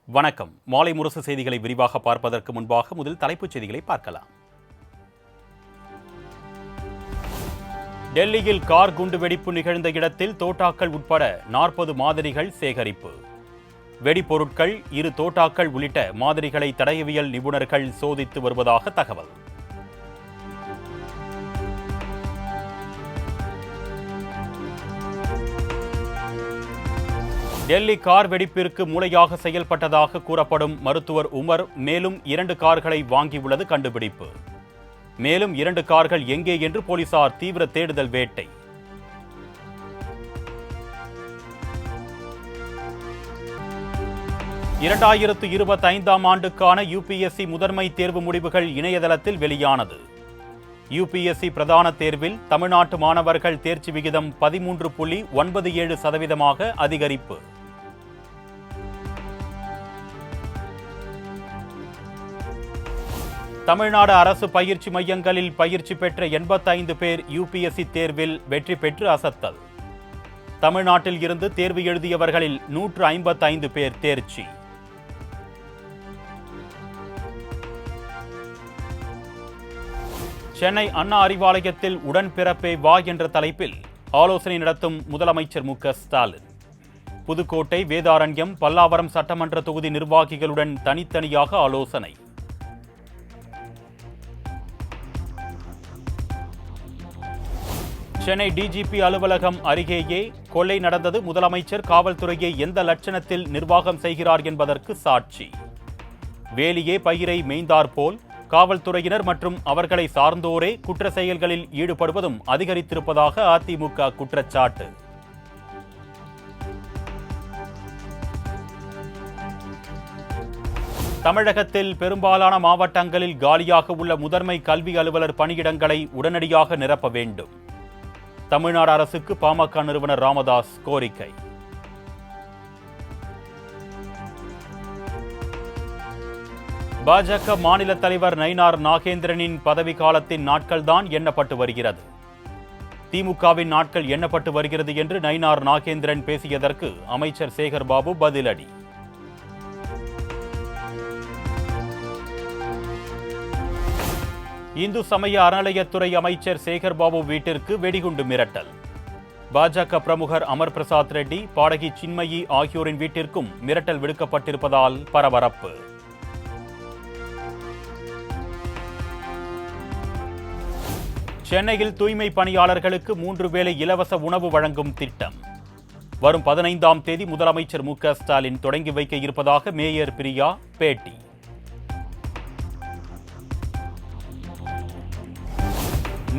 வணக்கம். மாலை முரசு செய்திகளை விரிவாக பார்ப்பதற்கு முன்பாக முதல் தலைப்புச் செய்திகளை பார்க்கலாம். டெல்லியில் கார் குண்டு வெடிப்பு நிகழ்ந்த இடத்தில் தோட்டாக்கள் உட்பட 40 மாதிரிகள் சேகரிப்பு. வெடிப்பொருட்கள், 2 தோட்டாக்கள் உள்ளிட்ட மாதிரிகளை தடயவியல் நிபுணர்கள் சோதித்து வருவதாக தகவல். டெல்லி கார் வெடிப்பிற்கு மூளையாக செயல்பட்டதாக கூறப்படும் மருத்துவர் உமர் மேலும் 2 கார்களை வாங்கியுள்ளது கண்டுபிடிப்பு. மேலும் 2 கார்கள் எங்கே என்று போலீசார் தீவிர தேடுதல் வேட்டை. இரண்டாயிரத்து 25ஆம் ஆண்டுக்கான UPSC முதன்மை தேர்வு முடிவுகள் இணையதளத்தில் வெளியானது. UPSC பிரதான தேர்வில் தமிழ்நாட்டு மாணவர்கள் தேர்ச்சி விகிதம் 13.97% அதிகரிப்பு. தமிழ்நாடு அரசு பயிற்சி மையங்களில் பயிற்சி பெற்ற 85 பேர் UPSC தேர்வில் வெற்றி பெற்று அசத்தல். தமிழ்நாட்டில் இருந்து தேர்வு எழுதியவர்களில் 155 பேர் தேர்ச்சி. சென்னை அண்ணா அறிவாலயத்தில் உடன்பிறப்பே வா என்ற தலைப்பில் ஆலோசனை நடத்தும் முதலமைச்சர் மு.க. ஸ்டாலின். புதுக்கோட்டை, வேதாரண்யம், பல்லாவரம் சட்டமன்ற தொகுதி நிர்வாகிகளுடன் தனித்தனியாக ஆலோசனை. சென்னை DGP அலுவலகம் அருகேயே கொள்ளை நடந்தது. முதலமைச்சர் காவல்துறையை எந்த லட்சணத்தில் நிர்வாகம் செய்கிறார் என்பதற்கு சாட்சி. வேலியே பயிரை மேய்ந்தாற்போல் காவல்துறையினர் மற்றும் அவர்களை சார்ந்தோரே குற்ற செயல்களில் ஈடுபடுவதும் அதிகரித்திருப்பதாக அதிமுக குற்றச்சாட்டு. தமிழகத்தில் பெரும்பாலான மாவட்டங்களில் காலியாக உள்ள முதன்மை கல்வி அலுவலர் பணியிடங்களை உடனடியாக நிரப்ப வேண்டும். தமிழ்நாடு அரசுக்கு பாமக நிறுவனர் ராமதாஸ் கோரிக்கை. பாஜக மாநில தலைவர் நயினார் நாகேந்திரனின் பதவிக்காலத்தின் நாட்கள்தான் எண்ணப்பட்டு வருகிறது. திமுகவின் நாட்கள் எண்ணப்பட்டு வருகிறது என்று நயினார் நாகேந்திரன் பேசியதற்கு அமைச்சர் சேகர்பாபு பதிலடி. இந்து சமய அறநிலையத்துறை அமைச்சர் சேகர்பாபு வீட்டிற்கு வெடிகுண்டு மிரட்டல். பாஜக பிரமுகர் அமர் பிரசாத் ரெட்டி, பாடகி சின்மயி ஆகியோரின் வீட்டிற்கும் மிரட்டல் விடுக்கப்பட்டிருப்பதால் பரபரப்பு. சென்னையில் தூய்மை பணியாளர்களுக்கு 3 வேளை இலவச உணவு வழங்கும் திட்டம் வரும் 15ஆம் தேதி முதலமைச்சர் மு.க. ஸ்டாலின் தொடங்கி வைக்க இருப்பதாக மேயர் பிரியா பேட்டி.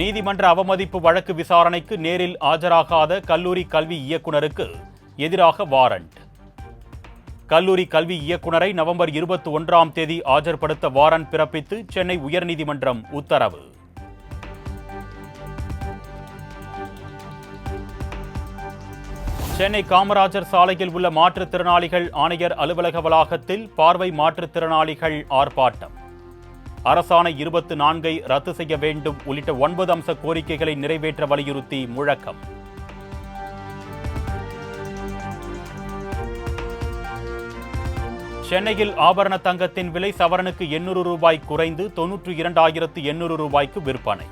நீதிமன்ற அவமதிப்பு வழக்கு விசாரணைக்கு நேரில் ஆஜராகாத கல்லூரி கல்வி இயக்குநருக்கு எதிராக வாரண்ட். கல்லூரி கல்வி இயக்குநரை நவம்பர் 21ஆம் தேதி ஆஜர்படுத்த வாரண்ட் பிறப்பித்து சென்னை உயர்நீதிமன்றம் உத்தரவு. சென்னை காமராஜர் சாலையில் உள்ள மாற்றுத்திறனாளிகள் ஆணையர் அலுவலக வளாகத்தில் பார்வை மாற்றுத்திறனாளிகள் ஆர்ப்பாட்டம். அரசாணை 24ஐ ரத்து செய்ய வேண்டும் உள்ளிட்ட 9 அம்ச கோரிக்கைகளை நிறைவேற்ற வலியுறுத்தி முழக்கம். சென்னையில் ஆபரண தங்கத்தின் விலை சவரனுக்கு 800 ரூபாய் குறைந்து 92,800 ரூபாய்க்கு விற்பனை.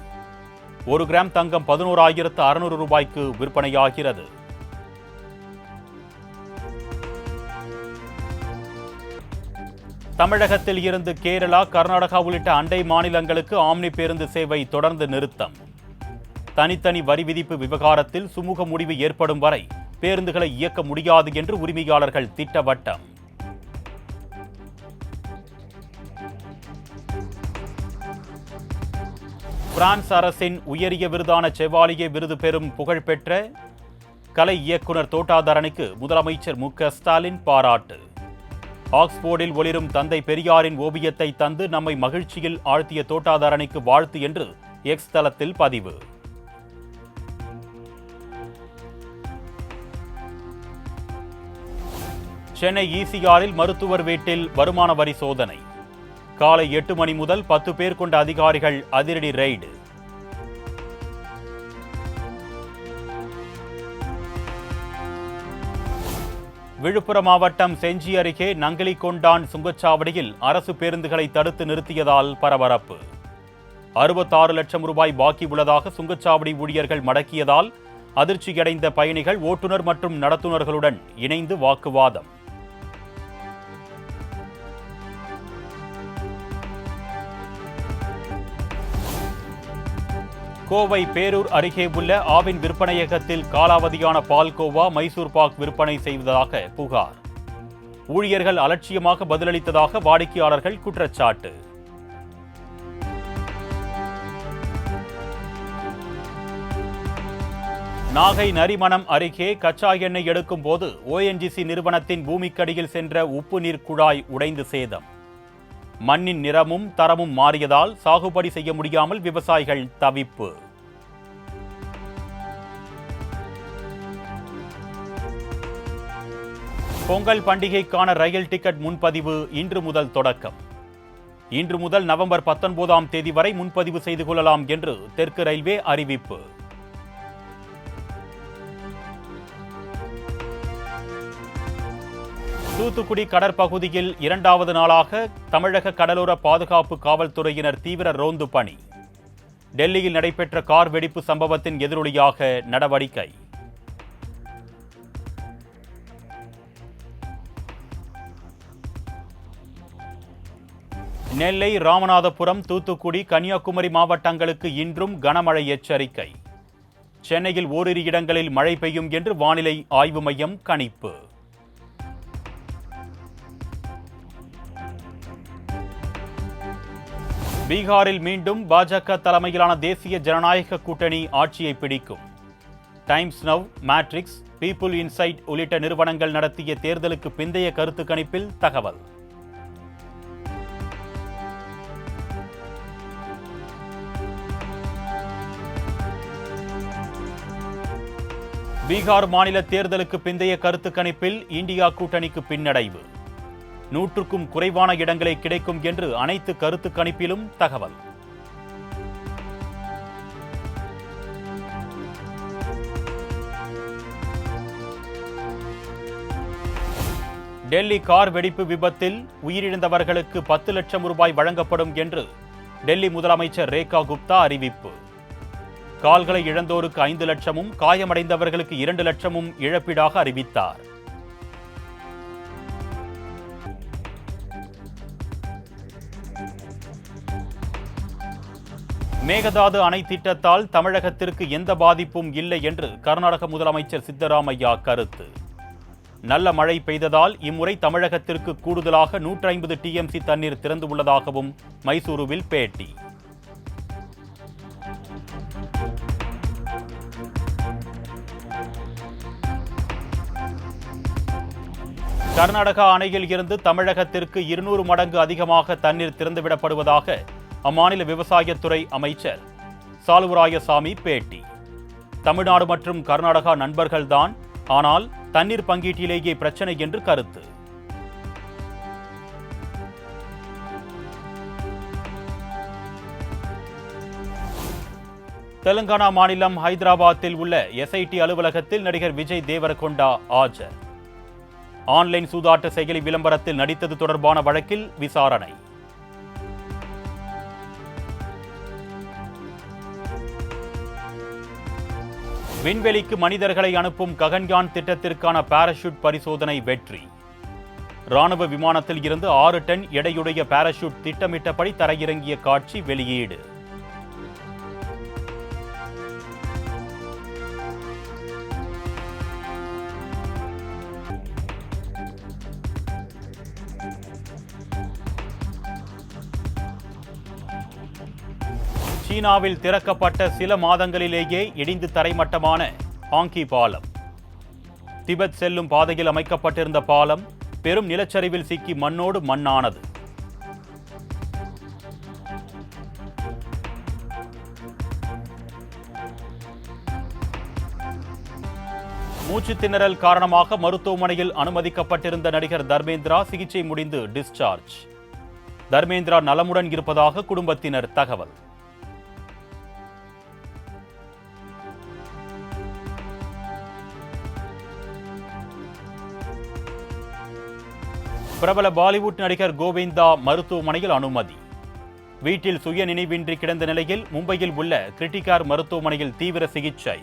1 கிராம் தங்கம் 11,600 ரூபாய்க்கு விற்பனையாகிறது. தமிழகத்தில் இருந்து கேரளா, கர்நாடகா உள்ளிட்ட அண்டை மாநிலங்களுக்கு ஆம்னி பேருந்து சேவை தொடர்ந்து நிறுத்தம். தனித்தனி வரி விதிப்பு விவகாரத்தில் சுமூக முடிவு ஏற்படும் வரை பேருந்துகளை இயக்க முடியாது என்று உரிமையாளர்கள் திட்டவட்டம். பிரான்ஸ் அரசின் உயரிய விருதான செவாலியே விருது பெறும் புகழ்பெற்ற கலை இயக்குனர் தோட்டாதரனுக்கு முதலமைச்சர் மு.க. ஸ்டாலின் பாராட்டு. ஆக்ஸ்போர்டில் ஒளிரும் தந்தை பெரியாரின் ஓவியத்தை தந்து நம்மை மகிழ்ச்சியில் ஆழ்த்திய தோட்டாதாரணிக்கு வாழ்த்து என்று எக்ஸ் தளத்தில் பதிவு. சென்னை ECRல் மருத்துவர் வீட்டில் வருமான வரி சோதனை. காலை 8 மணி முதல் 10 பேர் கொண்ட அதிகாரிகள் அதிரடி ரெய்டு. விழுப்புரம் மாவட்டம் செஞ்சி அருகே நங்கிலிகொண்டான் சுங்கச்சாவடியில் அரசு பேருந்துகளை தடுத்து நிறுத்தியதால் பரபரப்பு. 66 லட்சம் ரூபாய் பாக்கி உள்ளதாக சுங்கச்சாவடி ஊழியர்கள் மடக்கியதால் அதிர்ச்சியடைந்த பயணிகள் ஓட்டுநர் மற்றும் நடத்துனர்களுடன் இணைந்து வாக்குவாதம். கோவை பேரூர் அருகே உள்ள ஆவின் விற்பனையகத்தில் காலாவதியான பால்கோவா, மைசூர் பாக் விற்பனை செய்வதாக புகார். ஊழியர்கள் அலட்சியமாக பதிலளித்ததாக வாடிக்கையாளர்கள் குற்றச்சாட்டு. நாகை நரிமணம் அருகே கச்சா எண்ணெய் எடுக்கும் போது ONGC நிறுவனத்தின் பூமிக்கடியில் சென்ற உப்பு நீர் குழாய் உடைந்து சேதம். மண்ணின் நிறமும் தரமும் மாறியதால் சாகுபடி செய்ய முடியாமல் விவசாயிகள் தவிப்பு. பொங்கல் பண்டிகைக்கான ரயில் டிக்கெட் முன்பதிவு இன்று முதல் தொடக்கம். இன்று முதல் நவம்பர் 19ஆம் தேதி வரை முன்பதிவு செய்து கொள்ளலாம் என்று தெற்கு ரயில்வே அறிவிப்பு. தூத்துக்குடி கடற்பகுதியில் 2வது நாளாக தமிழக கடலோர பாதுகாப்பு காவல்துறையினர் தீவிர ரோந்து பணி. டெல்லியில் நடைபெற்ற கார் வெடிப்பு சம்பவத்தின் எதிரொலியாக நடவடிக்கை. நெல்லை, ராமநாதபுரம், தூத்துக்குடி, கன்னியாகுமரி மாவட்டங்களுக்கு இன்றும் கனமழை எச்சரிக்கை. சென்னையில் ஓரிரு இடங்களில் மழை பெய்யும் என்று வானிலை ஆய்வு மையம் கணிப்பு. பீகாரில் மீண்டும் பாஜக தலைமையிலான தேசிய ஜனநாயக கூட்டணி ஆட்சியை பிடிக்கும். Times now, matrix, people inside உள்ளிட்ட நிறுவனங்கள் நடத்திய தேர்தலுக்கு பிந்தைய கருத்து கணிப்பில் தகவல். பீகார் மாநில தேர்தலுக்கு பிந்தைய கருத்து கணிப்பில் இந்தியா கூட்டணிக்கு பின்னடைவு. 100க்கும் குறைவான இடங்களே கிடைக்கும் என்று அனைத்து கருத்து கணிப்பிலும் தகவல். டெல்லி கார் வெடிப்பு விபத்தில் உயிரிழந்தவர்களுக்கு 10 லட்சம் ரூபாய் வழங்கப்படும் என்று டெல்லி முதலமைச்சர் ரேகா குப்தா அறிவிப்பு. கால்களை இழந்தோருக்கு 5 லட்சமும், காயமடைந்தவர்களுக்கு 2 லட்சமும் இழப்பீடாக அறிவித்தார். மேகதாது அணை திட்டத்தால் தமிழகத்திற்கு எந்த பாதிப்பும் இல்லை என்று கர்நாடக முதலமைச்சர் சித்தராமையா கருத்து. நல்ல மழை பெய்ததால் இம்முறை தமிழகத்திற்கு கூடுதலாக 150 TMC தண்ணீர் திறந்து உள்ளதாகவும் மைசூருவில் பேட்டி. கர்நாடகா அணையில் இருந்து தமிழகத்திற்கு 200 மடங்கு அதிகமாக தண்ணீர் திறந்துவிடப்படுவதாக அம்மாநில விவசாயத்துறை அமைச்சர் சாலுவராயசாமி பேட்டி. தமிழ்நாடு மற்றும் கர்நாடகா நண்பர்கள்தான், ஆனால் தண்ணீர் பங்கீட்டிலேயே பிரச்சனை என்று கருத்து. தெலுங்கானா மாநிலம் ஹைதராபாத்தில் உள்ள SIT அலுவலகத்தில் நடிகர் விஜய் தேவரகொண்டா ஆஜர். ஆன்லைன் சூதாட்ட செயலி விளம்பரத்தில் நடித்தது தொடர்பான வழக்கில் விசாரணை. விண்வெளிக்கு மனிதர்களை அனுப்பும் ககன்யான் திட்டத்திற்கான பாராசூட் பரிசோதனை வெற்றி. ராணுவ விமானத்தில் இருந்து 6 டன் எடையுடைய பாராசூட் திட்டமிட்டபடி தரையிறங்கிய காட்சி வெளியீடு. சீனாவில் திறக்கப்பட்ட சில மாதங்களிலேயே இடிந்து தரைமட்டமான ஹாங்கி பாலம். திபெத் செல்லும் பாதையில் அமைக்கப்பட்டிருந்த பாலம் பெரும் நிலச்சரிவில் சிக்கி மண்ணோடு மண்ணானது. மூச்சு திணறல் காரணமாக மருத்துவமனையில் அனுமதிக்கப்பட்டிருந்த நடிகர் தர்மேந்திரா சிகிச்சை முடிந்து டிஸ்சார்ஜ். தர்மேந்திரா நலமுடன் இருப்பதாக குடும்பத்தினர் தகவல். பிரபல பாலிவுட் நடிகர் கோவிந்தா மருத்துவமனையில் அனுமதி. வீட்டில் சுய நினைவின்றி கிடந்த நிலையில் மும்பையில் உள்ள கிரிட்டிகார் மருத்துவமனையில் தீவிர சிகிச்சை.